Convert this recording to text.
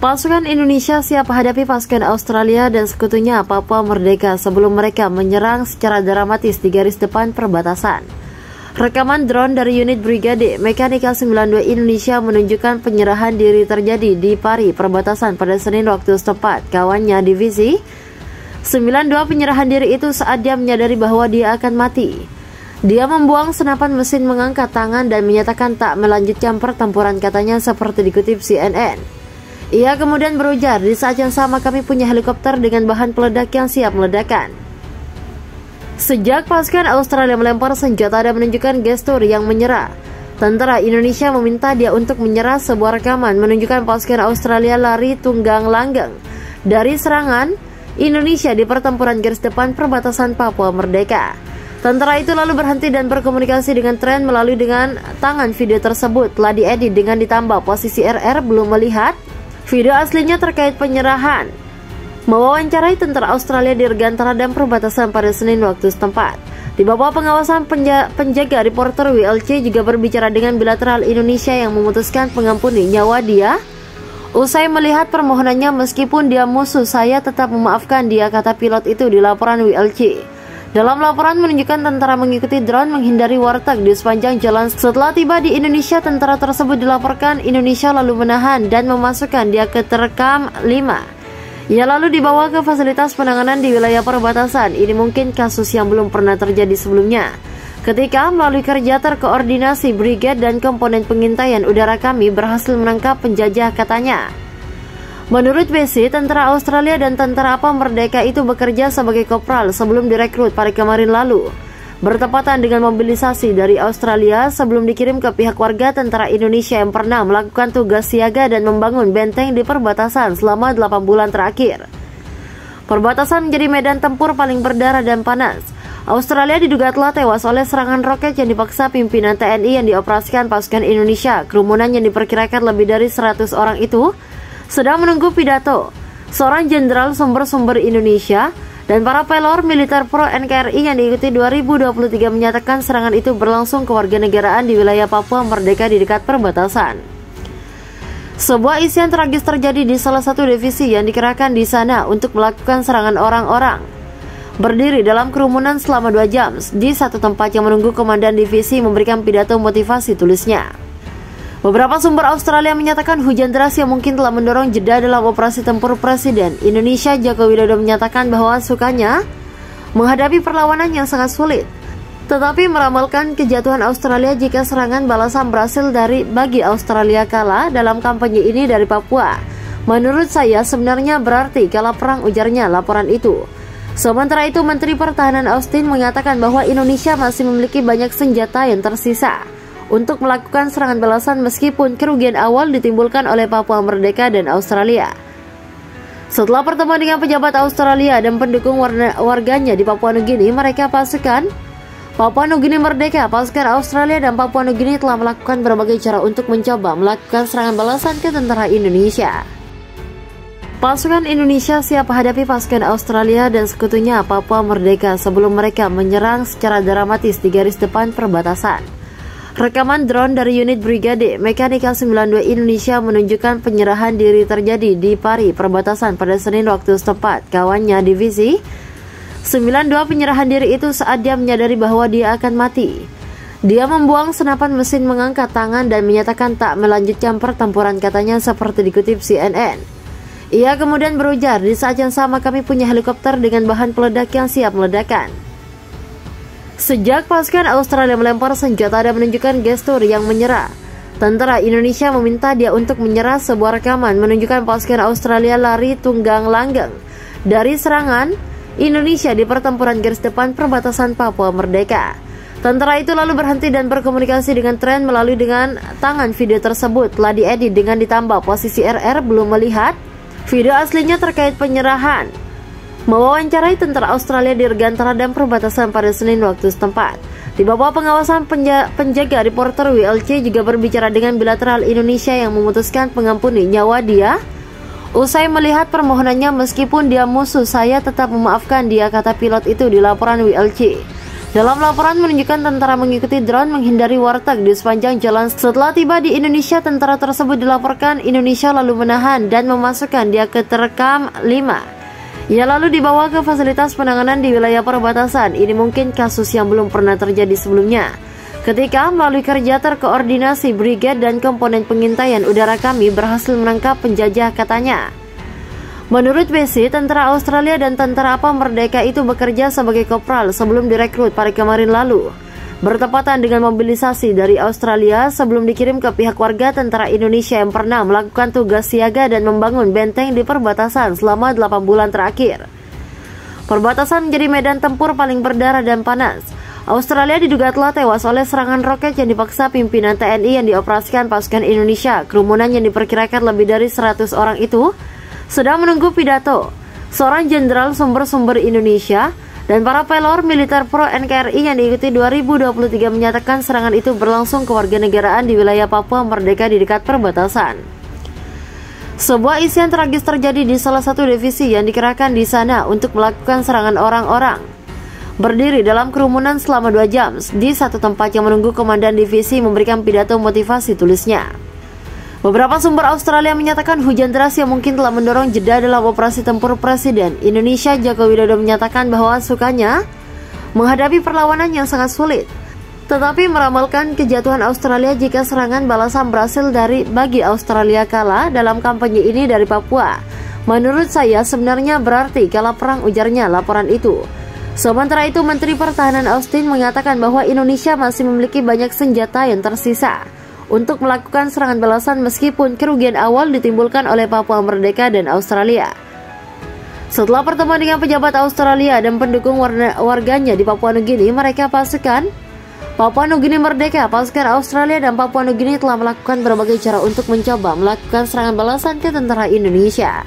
Pasukan Indonesia siap hadapi pasukan Australia dan sekutunya Papua Merdeka sebelum mereka menyerang secara dramatis di garis depan perbatasan. Rekaman drone dari unit Brigade Mekanika 92 Indonesia menunjukkan penyerahan diri terjadi di Pari perbatasan pada Senin waktu setempat. Kawannya divisi 92 penyerahan diri itu saat dia menyadari bahwa dia akan mati. Dia membuang senapan mesin, mengangkat tangan dan menyatakan tak melanjutkan pertempuran, katanya seperti dikutip CNN. Ia kemudian berujar, di saat yang sama kami punya helikopter dengan bahan peledak yang siap meledakan. Sejak pasukan Australia melempar senjata dan menunjukkan gestur yang menyerah, tentara Indonesia meminta dia untuk menyerah. Sebuah rekaman menunjukkan pasukan Australia lari tunggang langgang dari serangan Indonesia di pertempuran garis depan perbatasan Papua Merdeka. Tentara itu lalu berhenti dan berkomunikasi dengan tren melalui dengan tangan. Video tersebut telah diedit dengan ditambah posisi RR belum melihat video aslinya terkait penyerahan. Mewawancarai tentara Australia di Dirgantara dan perbatasan pada Senin waktu setempat. Di bawah pengawasan penjaga, reporter WLC juga berbicara dengan bilateral Indonesia yang memutuskan mengampuni nyawa dia. Usai melihat permohonannya, meskipun dia musuh, saya tetap memaafkan dia, kata pilot itu di laporan WLC. Dalam laporan menunjukkan tentara mengikuti drone menghindari warteg di sepanjang jalan. Setelah tiba di Indonesia, tentara tersebut dilaporkan Indonesia lalu menahan dan memasukkan dia ke Terekam 5. Ia lalu dibawa ke fasilitas penanganan di wilayah perbatasan. Ini mungkin kasus yang belum pernah terjadi sebelumnya. Ketika melalui kerja terkoordinasi brigade dan komponen pengintaian udara kami berhasil menangkap penjajah, katanya. Menurut BC, tentara Australia dan tentara Papua Merdeka itu bekerja sebagai kopral sebelum direkrut pada kemarin lalu. Bertepatan dengan mobilisasi dari Australia sebelum dikirim ke pihak warga tentara Indonesia yang pernah melakukan tugas siaga dan membangun benteng di perbatasan selama 8 bulan terakhir. Perbatasan menjadi medan tempur paling berdarah dan panas. Australia diduga telah tewas oleh serangan roket yang dipaksa pimpinan TNI yang dioperasikan pasukan Indonesia. Kerumunan yang diperkirakan lebih dari 100 orang itu sedang menunggu pidato seorang jenderal sumber-sumber Indonesia dan para pelor militer pro NKRI yang diikuti 2023 menyatakan serangan itu berlangsung kewarganegaraan di wilayah Papua Merdeka di dekat perbatasan. Sebuah insiden tragis terjadi di salah satu divisi yang dikerahkan di sana untuk melakukan serangan orang-orang. Berdiri dalam kerumunan selama 2 jam di satu tempat yang menunggu komandan divisi memberikan pidato motivasi, tulisnya. Beberapa sumber Australia menyatakan hujan deras yang mungkin telah mendorong jeda dalam operasi tempur Presiden Indonesia Joko Widodo menyatakan bahwa sukanya menghadapi perlawanan yang sangat sulit, tetapi meramalkan kejatuhan Australia jika serangan balasan berhasil bagi Australia kalah dalam kampanye ini dari Papua. Menurut saya sebenarnya berarti kalah perang, ujarnya laporan itu. Sementara itu, Menteri Pertahanan Austin mengatakan bahwa Indonesia masih memiliki banyak senjata yang tersisa untuk melakukan serangan balasan meskipun kerugian awal ditimbulkan oleh Papua Merdeka dan Australia. Setelah pertemuan dengan pejabat Australia dan pendukung warganya di Papua Nugini, mereka pasukan Papua Nugini Merdeka, pasukan Australia dan Papua Nugini telah melakukan berbagai cara untuk mencoba melakukan serangan balasan ke tentara Indonesia. Pasukan Indonesia siap hadapi pasukan Australia dan sekutunya Papua Merdeka sebelum mereka menyerang secara dramatis di garis depan perbatasan. Rekaman drone dari unit Brigade Mekanika 92 Indonesia menunjukkan penyerahan diri terjadi di Pari perbatasan pada Senin waktu setempat. Kawannya divisi 92 penyerahan diri itu saat dia menyadari bahwa dia akan mati. Dia membuang senapan mesin, mengangkat tangan dan menyatakan tak melanjutkan pertempuran, katanya seperti dikutip CNN. Ia kemudian berujar, di saat yang sama kami punya helikopter dengan bahan peledak yang siap meledakan. Sejak pasukan Australia melempar senjata dan menunjukkan gestur yang menyerah, tentara Indonesia meminta dia untuk menyerah. Sebuah rekaman menunjukkan pasukan Australia lari tunggang langgang dari serangan Indonesia di pertempuran garis depan perbatasan Papua Merdeka. Tentara itu lalu berhenti dan berkomunikasi dengan tren melalui dengan tangan. Video tersebut telah diedit dengan ditambah posisi RR belum melihat video aslinya terkait penyerahan. Mewawancarai tentara Australia di Dirgantara dan perbatasan pada Senin waktu setempat. Di bawah pengawasan penjaga, reporter WLC juga berbicara dengan bilateral Indonesia yang memutuskan mengampuni nyawa dia. Usai melihat permohonannya, meskipun dia musuh, saya tetap memaafkan dia, kata pilot itu di laporan WLC. Dalam laporan menunjukkan tentara mengikuti drone menghindari warteg di sepanjang jalan. Setelah tiba di Indonesia, tentara tersebut dilaporkan Indonesia lalu menahan dan memasukkan dia ke terekam 5. Ia lalu dibawa ke fasilitas penanganan di wilayah perbatasan. Ini mungkin kasus yang belum pernah terjadi sebelumnya. Ketika melalui kerja terkoordinasi brigade dan komponen pengintaian udara kami berhasil menangkap penjajah, katanya. Menurut BC, tentara Australia dan tentara APA Merdeka itu bekerja sebagai kopral sebelum direkrut pada kemarin lalu. Bertepatan dengan mobilisasi dari Australia sebelum dikirim ke pihak warga tentara Indonesia yang pernah melakukan tugas siaga dan membangun benteng di perbatasan selama 8 bulan terakhir. Perbatasan menjadi medan tempur paling berdarah dan panas. Australia diduga telah tewas oleh serangan roket yang dipaksa pimpinan TNI yang dioperasikan pasukan Indonesia. Kerumunan yang diperkirakan lebih dari 100 orang itu sedang menunggu pidato seorang jenderal sumber-sumber Indonesia dan para pelor militer pro NKRI yang diikuti 2023 menyatakan serangan itu berlangsung kewarganegaraan di wilayah Papua Merdeka di dekat perbatasan. Sebuah insiden tragis terjadi di salah satu divisi yang dikerahkan di sana untuk melakukan serangan orang-orang. Berdiri dalam kerumunan selama 2 jam di satu tempat yang menunggu komandan divisi memberikan pidato motivasi, tulisnya. Beberapa sumber Australia menyatakan hujan deras yang mungkin telah mendorong jeda dalam operasi tempur Presiden Indonesia Joko Widodo menyatakan bahwa sukanya menghadapi perlawanan yang sangat sulit, tetapi meramalkan kejatuhan Australia jika serangan balasan berhasil bagi Australia kalah dalam kampanye ini dari Papua. Menurut saya sebenarnya berarti kalah perang, ujarnya laporan itu. Sementara itu, Menteri Pertahanan Austin mengatakan bahwa Indonesia masih memiliki banyak senjata yang tersisa untuk melakukan serangan balasan meskipun kerugian awal ditimbulkan oleh Papua Merdeka dan Australia. Setelah pertemuan dengan pejabat Australia dan pendukung warganya di Papua Nugini, mereka pasukan Papua Nugini Merdeka, pasukan Australia dan Papua Nugini telah melakukan berbagai cara untuk mencoba melakukan serangan balasan ke tentara Indonesia.